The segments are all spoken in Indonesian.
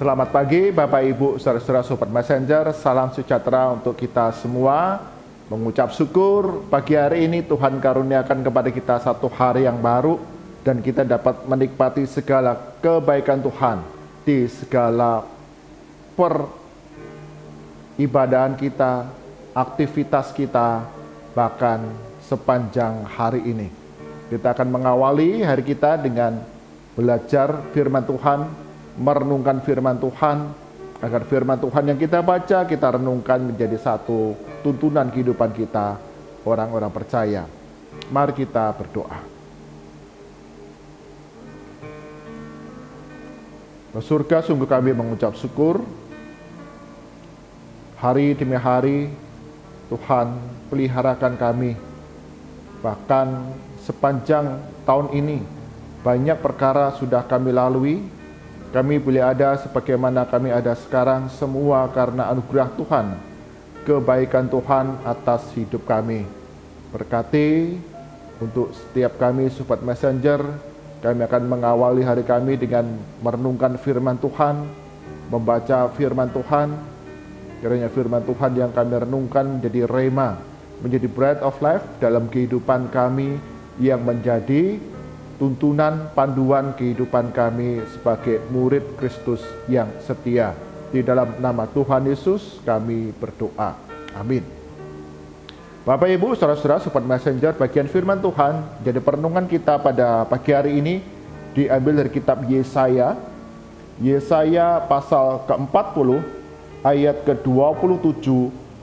Selamat pagi Bapak Ibu, saudara-saudara Sobat Messenger, salam sejahtera untuk kita semua. Mengucap syukur pagi hari ini Tuhan karuniakan kepada kita satu hari yang baru dan kita dapat menikmati segala kebaikan Tuhan di segala peribadahan kita, aktivitas kita, bahkan sepanjang hari ini. Kita akan mengawali hari kita dengan belajar firman Tuhan, merenungkan firman Tuhan, agar firman Tuhan yang kita baca, kita renungkan menjadi satu tuntunan kehidupan kita, orang-orang percaya. Mari kita berdoa. Di surga, sungguh kami mengucap syukur. Hari demi hari, Tuhan peliharakan kami. Bahkan sepanjang tahun ini, banyak perkara sudah kami lalui. Kami boleh ada sebagaimana kami ada sekarang, semua karena anugerah Tuhan, kebaikan Tuhan atas hidup kami. Berkati untuk setiap kami Sobat Messenger, kami akan mengawali hari kami dengan merenungkan firman Tuhan, membaca firman Tuhan. Kiranya firman Tuhan yang kami renungkan menjadi rema, menjadi bread of life dalam kehidupan kami, yang menjadi tuntunan panduan kehidupan kami sebagai murid Kristus yang setia. Di dalam nama Tuhan Yesus kami berdoa. Amin. Bapak Ibu, saudara-saudara Sobat Messenger, bagian firman Tuhan jadi perenungan kita pada pagi hari ini diambil dari kitab Yesaya. Yesaya pasal ke-40 ayat ke-27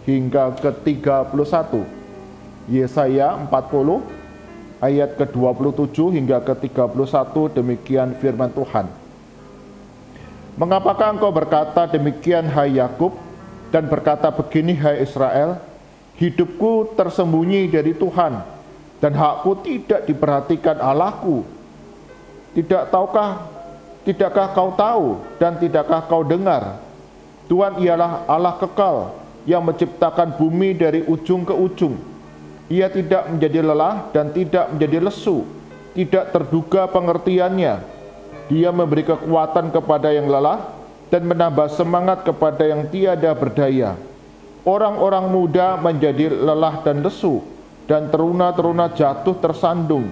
hingga ke-31. Yesaya 40 ayat ke-27 hingga ke-31, demikian firman Tuhan. Mengapakah engkau berkata demikian, hai Yakub, dan berkata begini, hai Israel? Hidupku tersembunyi dari Tuhan, dan hakku tidak diperhatikan Allahku. Tidakkah kau tahu, dan tidakkah kau dengar? Tuhan ialah Allah kekal, yang menciptakan bumi dari ujung ke ujung. Ia tidak menjadi lelah dan tidak menjadi lesu, tidak terduga pengertiannya. Dia memberi kekuatan kepada yang lelah dan menambah semangat kepada yang tiada berdaya. Orang-orang muda menjadi lelah dan lesu, dan teruna-teruna jatuh tersandung.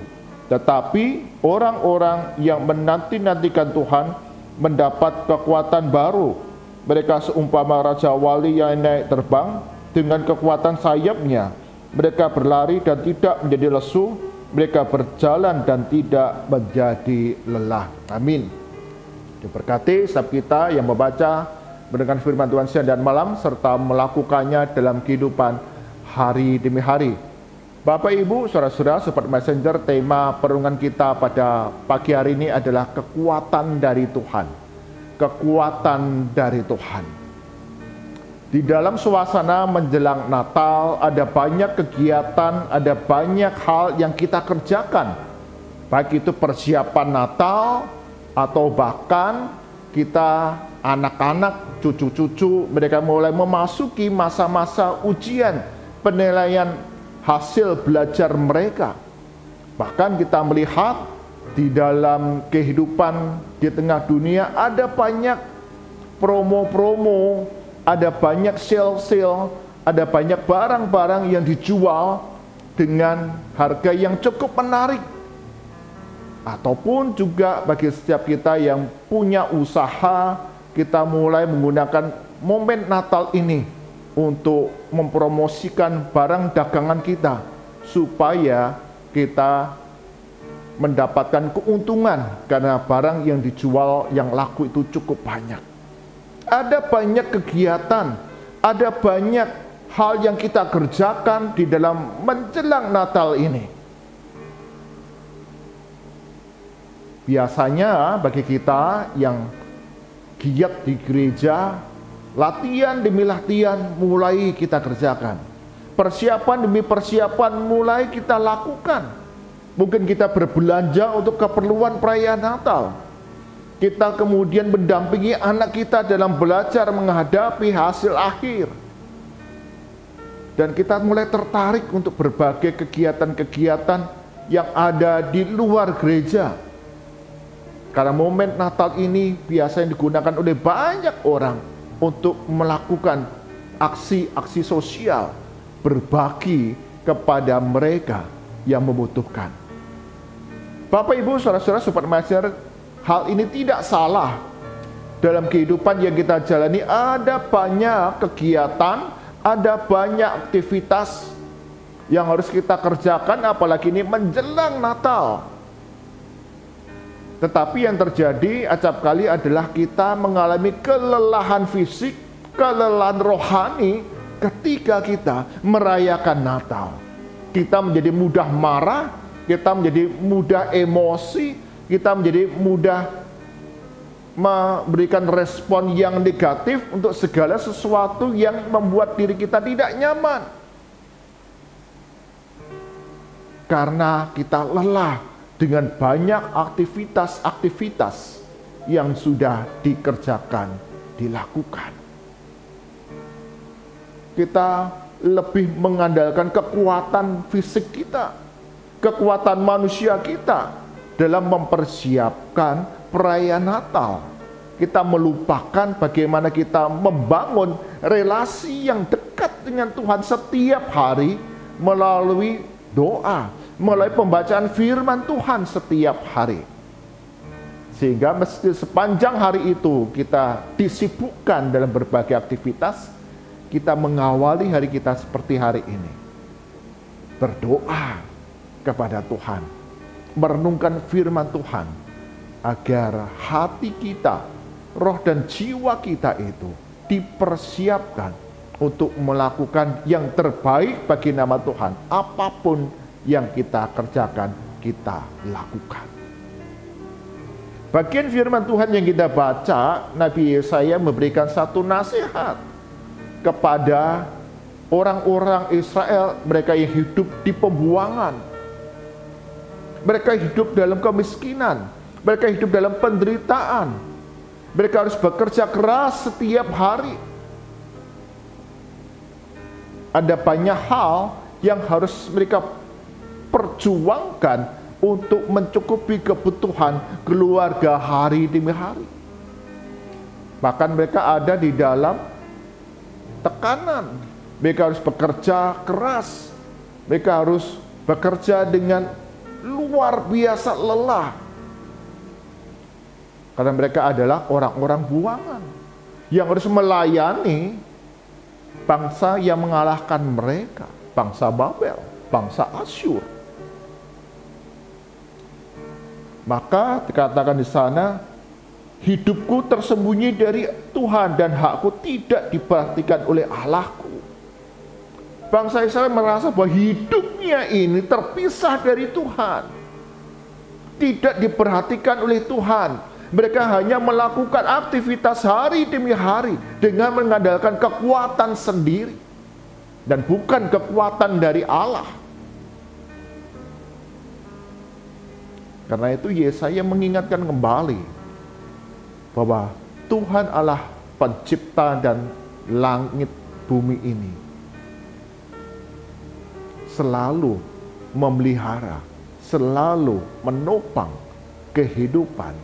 Tetapi orang-orang yang menanti-nantikan Tuhan mendapat kekuatan baru. Mereka seumpama raja wali yang naik terbang dengan kekuatan sayapnya. Mereka berlari dan tidak menjadi lesu, mereka berjalan dan tidak menjadi lelah. Amin. Diberkati setiap kita yang membaca, mendengar firman Tuhan siang dan malam, serta melakukannya dalam kehidupan hari demi hari. Bapak Ibu, saudara-saudara Sobat Messenger, tema perenungan kita pada pagi hari ini adalah kekuatan dari Tuhan. Kekuatan dari Tuhan. Di dalam suasana menjelang Natal, ada banyak kegiatan, ada banyak hal yang kita kerjakan. Baik itu persiapan Natal, atau bahkan kita anak-anak, cucu-cucu, mereka mulai memasuki masa-masa ujian, penilaian hasil belajar mereka. Bahkan kita melihat di dalam kehidupan di tengah dunia, ada banyak promo-promo, ada banyak sale-sale, ada banyak barang-barang yang dijual dengan harga yang cukup menarik. Ataupun juga bagi setiap kita yang punya usaha, kita mulai menggunakan momen Natal ini untuk mempromosikan barang dagangan kita, supaya kita mendapatkan keuntungan karena barang yang dijual yang laku itu cukup banyak. Ada banyak kegiatan, ada banyak hal yang kita kerjakan di dalam menjelang Natal ini. Biasanya bagi kita yang giat di gereja, latihan demi latihan mulai kita kerjakan. Persiapan demi persiapan mulai kita lakukan. Mungkin kita berbelanja untuk keperluan perayaan Natal. Kita kemudian mendampingi anak kita dalam belajar menghadapi hasil akhir. Dan kita mulai tertarik untuk berbagai kegiatan-kegiatan yang ada di luar gereja. Karena momen Natal ini biasanya digunakan oleh banyak orang untuk melakukan aksi-aksi sosial, berbagi kepada mereka yang membutuhkan. Bapak Ibu, saudara-saudara, Sobat Maestro, hal ini tidak salah. Dalam kehidupan yang kita jalani ada banyak kegiatan, ada banyak aktivitas yang harus kita kerjakan, apalagi ini menjelang Natal. Tetapi yang terjadi acap kali adalah kita mengalami kelelahan fisik, kelelahan rohani ketika kita merayakan Natal. Kita menjadi mudah marah, kita menjadi mudah emosi, kita menjadi mudah memberikan respon yang negatif untuk segala sesuatu yang membuat diri kita tidak nyaman. Karena kita lelah dengan banyak aktivitas-aktivitas yang sudah dikerjakan, dilakukan. Kita lebih mengandalkan kekuatan fisik kita, kekuatan manusia kita dalam mempersiapkan perayaan Natal. Kita melupakan bagaimana kita membangun relasi yang dekat dengan Tuhan setiap hari melalui doa, melalui pembacaan firman Tuhan setiap hari. Sehingga meski sepanjang hari itu kita disibukkan dalam berbagai aktivitas, kita mengawali hari kita seperti hari ini. Berdoa kepada Tuhan, merenungkan firman Tuhan, agar hati kita, roh dan jiwa kita itu dipersiapkan untuk melakukan yang terbaik bagi nama Tuhan. Apapun yang kita kerjakan, kita lakukan. Bagian firman Tuhan yang kita baca, Nabi Yesaya memberikan satu nasihat kepada orang-orang Israel, mereka yang hidup di pembuangan, mereka hidup dalam kemiskinan, mereka hidup dalam penderitaan, mereka harus bekerja keras setiap hari. Ada banyak hal yang harus mereka perjuangkan untuk mencukupi kebutuhan keluarga hari demi hari. Bahkan mereka ada di dalam tekanan, mereka harus bekerja keras, mereka harus bekerja dengan luar biasa lelah, karena mereka adalah orang-orang buangan yang harus melayani bangsa yang mengalahkan mereka, bangsa Babel, bangsa Asyur. Maka dikatakan di sana, hidupku tersembunyi dari Tuhan dan hakku tidak diperhatikan oleh Allahku. Bangsa Israel merasa bahwa hidupnya ini terpisah dari Tuhan, tidak diperhatikan oleh Tuhan. Mereka hanya melakukan aktivitas hari demi hari dengan mengandalkan kekuatan sendiri dan bukan kekuatan dari Allah. Karena itu Yesaya mengingatkan kembali bahwa Tuhan Allah pencipta dan langit bumi ini selalu memelihara, selalu menopang kehidupan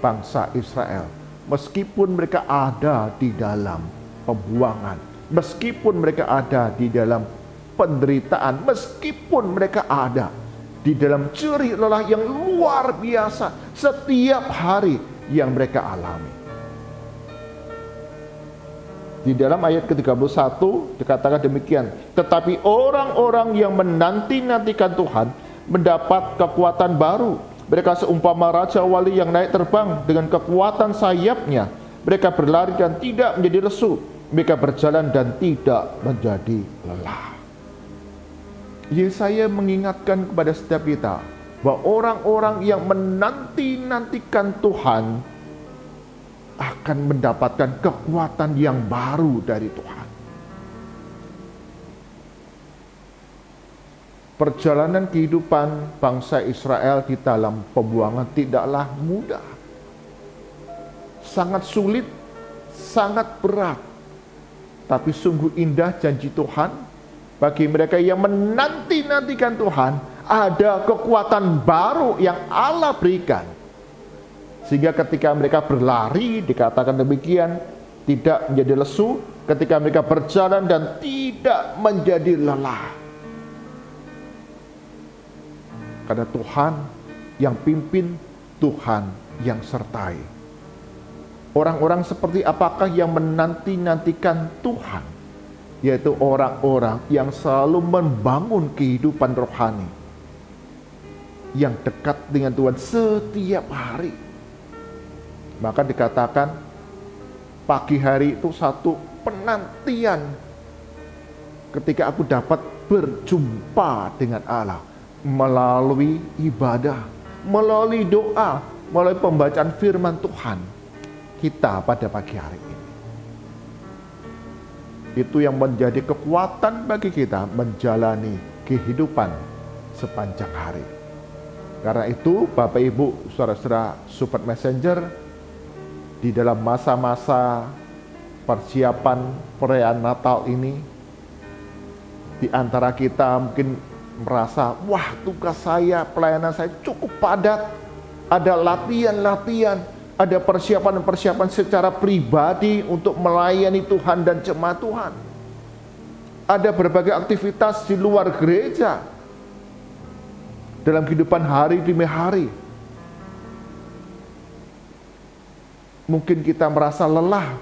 bangsa Israel, meskipun mereka ada di dalam pembuangan, meskipun mereka ada di dalam penderitaan, meskipun mereka ada di dalam jerih lelah yang luar biasa setiap hari yang mereka alami. Di dalam ayat ke-31 dikatakan demikian, tetapi orang-orang yang menanti-nantikan Tuhan mendapat kekuatan baru. Mereka seumpama raja wali yang naik terbang dengan kekuatan sayapnya. Mereka berlari dan tidak menjadi lesu. Mereka berjalan dan tidak menjadi lelah. Yesaya mengingatkan kepada setiap kita bahwa orang-orang yang menanti-nantikan Tuhan akan mendapatkan kekuatan yang baru dari Tuhan. Perjalanan kehidupan bangsa Israel di dalam pembuangan tidaklah mudah. Sangat sulit, sangat berat. Tapi sungguh indah janji Tuhan bagi mereka yang menanti-nantikan Tuhan. Ada kekuatan baru yang Allah berikan Sehingga ketika mereka berlari, dikatakan demikian, tidak menjadi lesu, ketika mereka berjalan dan tidak menjadi lelah. Karena Tuhan yang pimpin, Tuhan yang sertai. Orang-orang seperti apakah yang menanti-nantikan Tuhan? Yaitu orang-orang yang selalu membangun kehidupan rohani, yang dekat dengan Tuhan setiap hari. Maka dikatakan pagi hari itu satu penantian ketika aku dapat berjumpa dengan Allah melalui ibadah, melalui doa, melalui pembacaan firman Tuhan kita pada pagi hari ini. Itu yang menjadi kekuatan bagi kita menjalani kehidupan sepanjang hari. Karena itu Bapak Ibu, saudara-saudara Super Messenger, di dalam masa-masa persiapan perayaan Natal ini, di antara kita mungkin merasa, wah tugas saya, pelayanan saya cukup padat, ada latihan-latihan, ada persiapan-persiapan secara pribadi untuk melayani Tuhan dan jemaat Tuhan. Ada berbagai aktivitas di luar gereja, dalam kehidupan hari demi hari. Mungkin kita merasa lelah,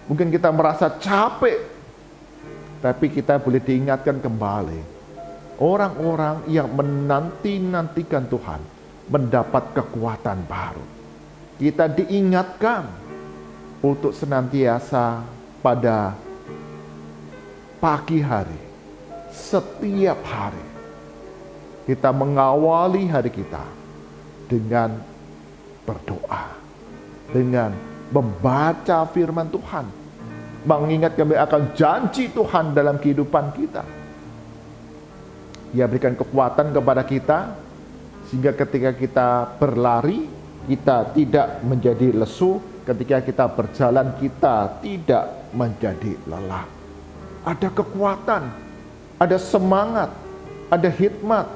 mungkin kita merasa capek, tapi kita boleh diingatkan kembali, orang-orang yang menanti-nantikan Tuhan mendapat kekuatan baru. Kita diingatkan untuk senantiasa pada pagi hari, setiap hari, kita mengawali hari kita dengan berdoa, dengan membaca firman Tuhan, mengingat kembali akan janji Tuhan dalam kehidupan kita. Ia berikan kekuatan kepada kita, sehingga ketika kita berlari, kita tidak menjadi lesu, ketika kita berjalan, kita tidak menjadi lelah. Ada kekuatan, ada semangat, ada hikmat,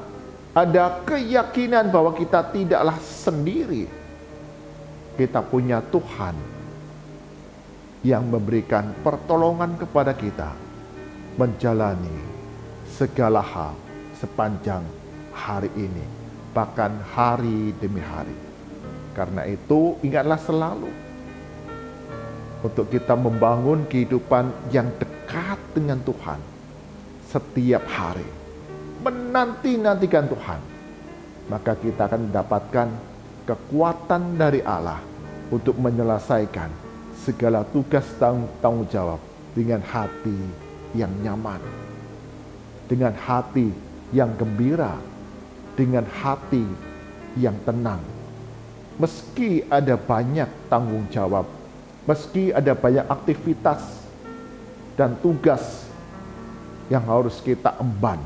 ada keyakinan bahwa kita tidaklah sendiri. Kita punya Tuhan yang memberikan pertolongan kepada kita menjalani segala hal sepanjang hari ini, bahkan hari demi hari. Karena itu ingatlah selalu untuk kita membangun kehidupan yang dekat dengan Tuhan setiap hari, menanti-nantikan Tuhan, maka kita akan mendapatkan kekuatan dari Allah untuk menyelesaikan segala tugas tanggung jawab dengan hati yang nyaman, dengan hati yang gembira, dengan hati yang tenang. Meski ada banyak tanggung jawab, meski ada banyak aktivitas dan tugas yang harus kita emban,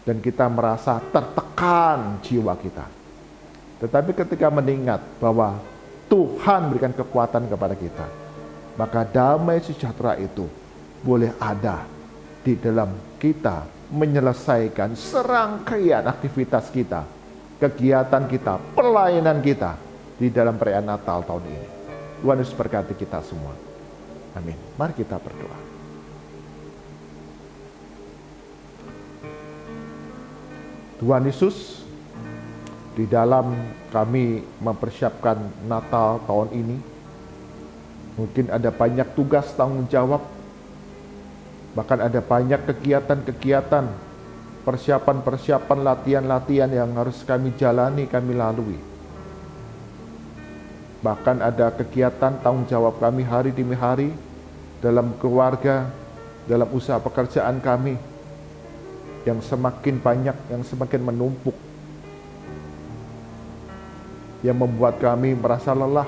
dan kita merasa tertekan jiwa kita. Tetapi ketika mengingat bahwa Tuhan berikan kekuatan kepada kita, maka damai sejahtera itu boleh ada di dalam kita menyelesaikan serangkaian aktivitas kita, kegiatan kita, pelayanan kita di dalam perayaan Natal tahun ini. Tuhan Yesus berkati kita semua. Amin. Mari kita berdoa. Tuhan Yesus, di dalam kami mempersiapkan Natal tahun ini, mungkin ada banyak tugas tanggung jawab, bahkan ada banyak kegiatan-kegiatan, persiapan-persiapan, latihan-latihan yang harus kami jalani, kami lalui. Bahkan ada kegiatan tanggung jawab kami hari demi hari dalam keluarga, dalam usaha pekerjaan kami, yang semakin banyak, yang semakin menumpuk, yang membuat kami merasa lelah,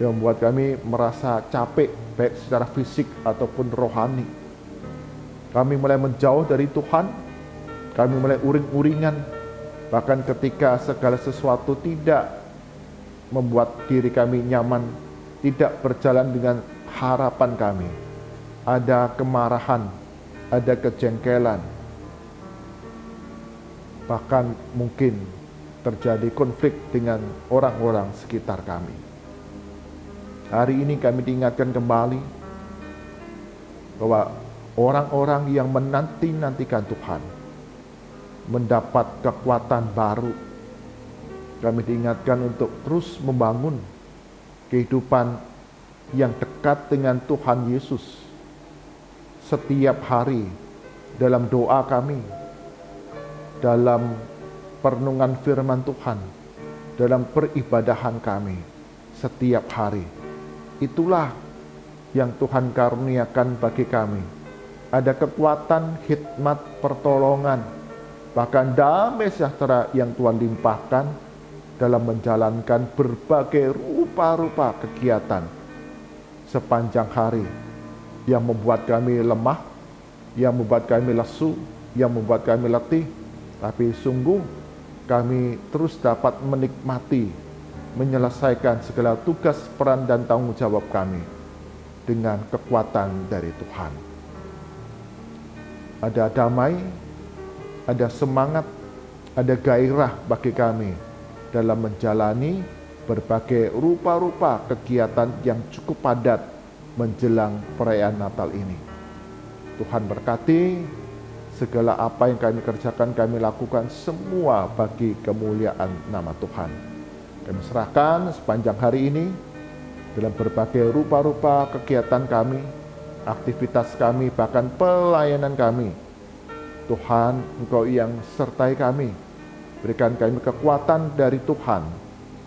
yang membuat kami merasa capek, baik secara fisik ataupun rohani. Kami mulai menjauh dari Tuhan, kami mulai uring-uringan, bahkan ketika segala sesuatu tidak membuat diri kami nyaman, tidak berjalan dengan harapan kami. Ada kemarahan, ada kejengkelan, bahkan mungkin terjadi konflik dengan orang-orang sekitar kami. Hari ini kami diingatkan kembali bahwa orang-orang yang menanti-nantikan Tuhan mendapat kekuatan baru. Kami diingatkan untuk terus membangun kehidupan yang dekat dengan Tuhan Yesus setiap hari dalam doa kami, dalam perenungan firman Tuhan, dalam peribadahan kami setiap hari. Itulah yang Tuhan karuniakan bagi kami. Ada kekuatan, hikmat, pertolongan, bahkan damai sejahtera yang Tuhan limpahkan dalam menjalankan berbagai rupa-rupa kegiatan sepanjang hari yang membuat kami lemah, yang membuat kami lesu, yang membuat kami letih, tapi sungguh kami terus dapat menikmati, menyelesaikan segala tugas, peran, dan tanggung jawab kami dengan kekuatan dari Tuhan. Ada damai, ada semangat, ada gairah bagi kami dalam menjalani berbagai rupa-rupa kegiatan yang cukup padat menjelang perayaan Natal ini. Tuhan berkati segala apa yang kami kerjakan, kami lakukan semua bagi kemuliaan nama Tuhan. Kami serahkan sepanjang hari ini dalam berbagai rupa-rupa kegiatan kami, aktivitas kami, bahkan pelayanan kami. Tuhan, Engkau yang sertai kami, berikan kami kekuatan dari Tuhan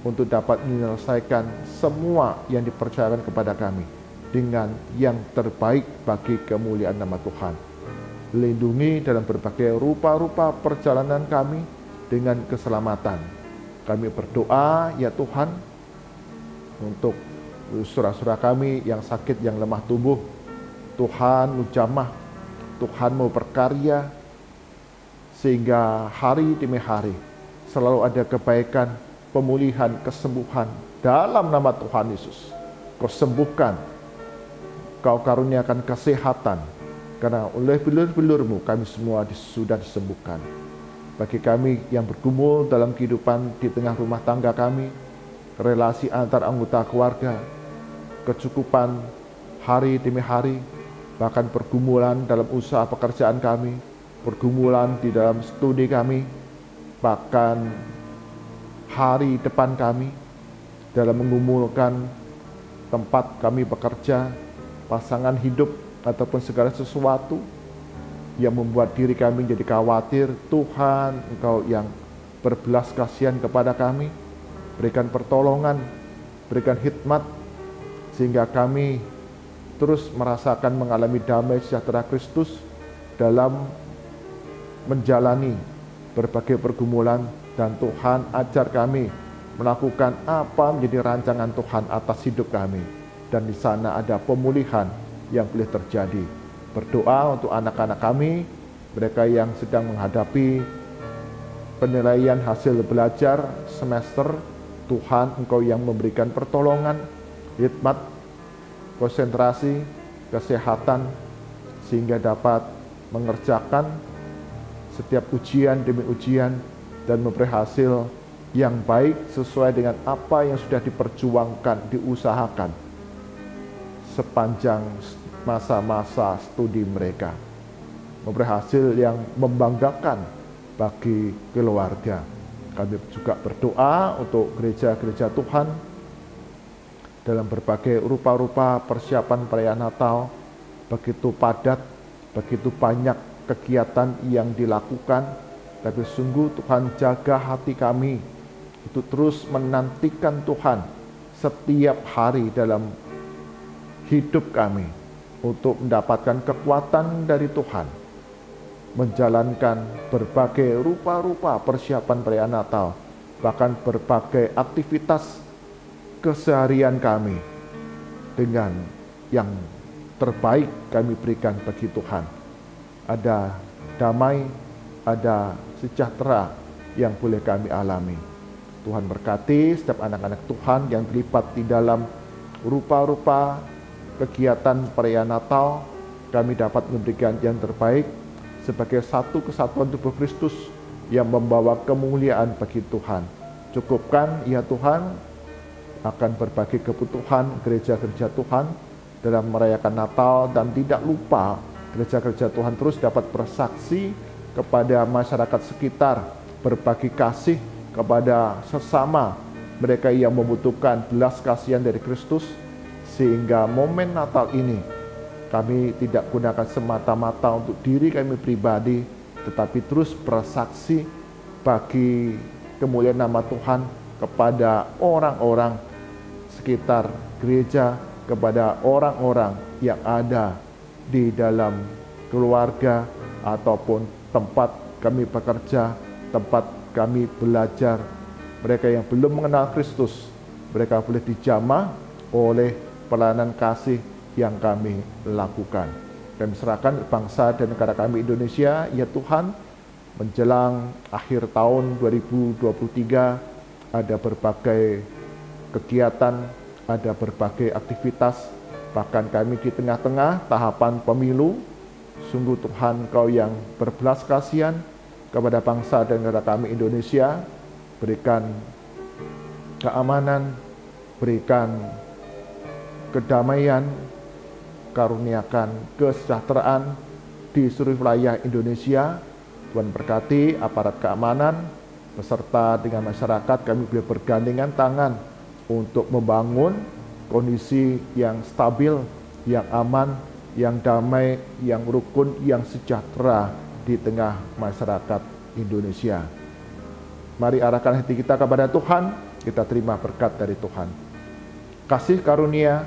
untuk dapat menyelesaikan semua yang dipercayakan kepada kami dengan yang terbaik bagi kemuliaan nama Tuhan. Lindungi dalam berbagai rupa-rupa perjalanan kami dengan keselamatan. Kami berdoa ya Tuhan untuk saudara-saudara kami yang sakit, yang lemah tubuh. Tuhan jamah, Tuhan mau berkarya sehingga hari demi hari selalu ada kebaikan, pemulihan, kesembuhan dalam nama Tuhan Yesus. Kau sembuhkan, Kau karuniakan kesehatan, karena oleh bilur-bilur-Mu kami semua sudah disembuhkan. Bagi kami yang bergumul dalam kehidupan di tengah rumah tangga kami, relasi antar anggota keluarga, kecukupan hari demi hari, bahkan pergumulan dalam usaha pekerjaan kami, pergumulan di dalam studi kami, bahkan hari depan kami dalam mengumulkan tempat kami bekerja, pasangan hidup, ataupun segala sesuatu yang membuat diri kami jadi khawatir. Tuhan, Engkau yang berbelas kasihan kepada kami, berikan pertolongan, berikan hikmat, sehingga kami terus merasakan mengalami damai sejahtera Kristus dalam menjalani berbagai pergumulan. Dan Tuhan ajar kami melakukan apa menjadi rancangan Tuhan atas hidup kami, dan di sana ada pemulihan yang boleh terjadi. Berdoa untuk anak-anak kami, mereka yang sedang menghadapi penilaian hasil belajar semester. Tuhan, Engkau yang memberikan pertolongan, hikmat, konsentrasi, kesehatan, sehingga dapat mengerjakan setiap ujian demi ujian dan memberi hasil yang baik sesuai dengan apa yang sudah diperjuangkan, diusahakan sepanjang masa-masa studi mereka. Memberi hasil yang membanggakan bagi keluarga. Kami juga berdoa untuk gereja-gereja Tuhan dalam berbagai rupa-rupa persiapan perayaan Natal. Begitu padat, begitu banyak kegiatan yang dilakukan, tapi sungguh Tuhan jaga hati kami untuk terus menantikan Tuhan setiap hari dalam hidup kami, untuk mendapatkan kekuatan dari Tuhan, menjalankan berbagai rupa-rupa persiapan perayaan Natal, bahkan berbagai aktivitas keseharian kami dengan yang terbaik kami berikan bagi Tuhan. Ada damai, ada sejahtera yang boleh kami alami. Tuhan berkati setiap anak-anak Tuhan yang terlibat di dalam rupa-rupa kegiatan perayaan Natal. Kami dapat memberikan yang terbaik sebagai satu kesatuan tubuh Kristus yang membawa kemuliaan bagi Tuhan. Cukupkan ya Tuhan akan berbagai kebutuhan gereja-gereja Tuhan dalam merayakan Natal, dan tidak lupa gereja-gereja Tuhan terus dapat bersaksi kepada masyarakat sekitar, berbagi kasih kepada sesama mereka yang membutuhkan belas kasihan dari Kristus, sehingga momen Natal ini kami tidak gunakan semata-mata untuk diri kami pribadi, tetapi terus bersaksi bagi kemuliaan nama Tuhan kepada orang-orang sekitar gereja, kepada orang-orang yang ada di dalam keluarga ataupun tempat kami bekerja, tempat kami belajar. Mereka yang belum mengenal Kristus, mereka boleh dijamah oleh pelayanan kasih yang kami lakukan. Kami serahkan bangsa dan negara kami Indonesia, ya Tuhan, menjelang akhir tahun 2023, ada berbagai kegiatan, ada berbagai aktivitas, bahkan kami di tengah-tengah tahapan pemilu. Sungguh Tuhan, Kau yang berbelas kasihan kepada bangsa dan negara kami Indonesia. Berikan keamanan, berikan kedamaian, karuniakan kesejahteraan di seluruh wilayah Indonesia. Tuhan berkati aparat keamanan beserta dengan masyarakat, kami boleh bergandengan tangan untuk membangun kondisi yang stabil, yang aman, yang damai, yang rukun, yang sejahtera di tengah masyarakat Indonesia. Mari arahkan hati kita kepada Tuhan, kita terima berkat dari Tuhan. Kasih karunia,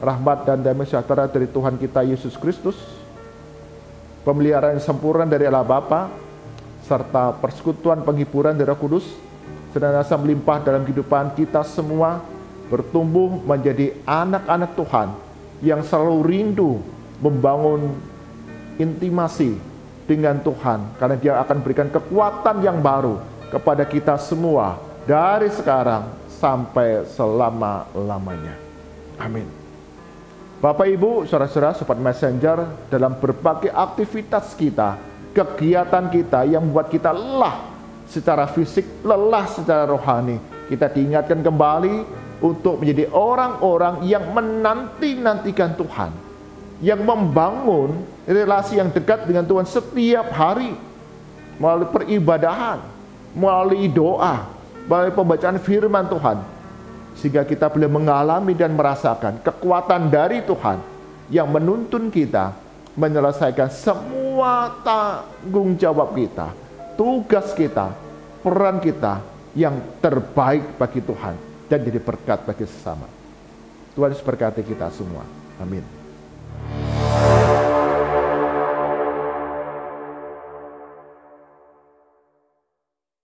rahmat dan damai sejahtera dari Tuhan kita Yesus Kristus, pemeliharaan yang sempurna dari Allah Bapa, serta persekutuan penghiburan dari Roh Kudus, senantiasa melimpah dalam kehidupan kita semua, bertumbuh menjadi anak-anak Tuhan yang selalu rindu membangun intimasi dengan Tuhan, karena Dia akan berikan kekuatan yang baru kepada kita semua dari sekarang sampai selama-lamanya. Amin. Bapak, Ibu, saudara-saudara, sobat messenger, dalam berbagai aktivitas kita, kegiatan kita yang membuat kita lelah secara fisik, lelah secara rohani, kita diingatkan kembali untuk menjadi orang-orang yang menanti-nantikan Tuhan, yang membangun relasi yang dekat dengan Tuhan setiap hari melalui peribadahan, melalui doa, melalui pembacaan firman Tuhan, sehingga kita boleh mengalami dan merasakan kekuatan dari Tuhan yang menuntun kita menyelesaikan semua tanggung jawab kita, tugas kita, peran kita yang terbaik bagi Tuhan, dan jadi berkat bagi sesama. Tuhan Yesus berkati kita semua. Amin.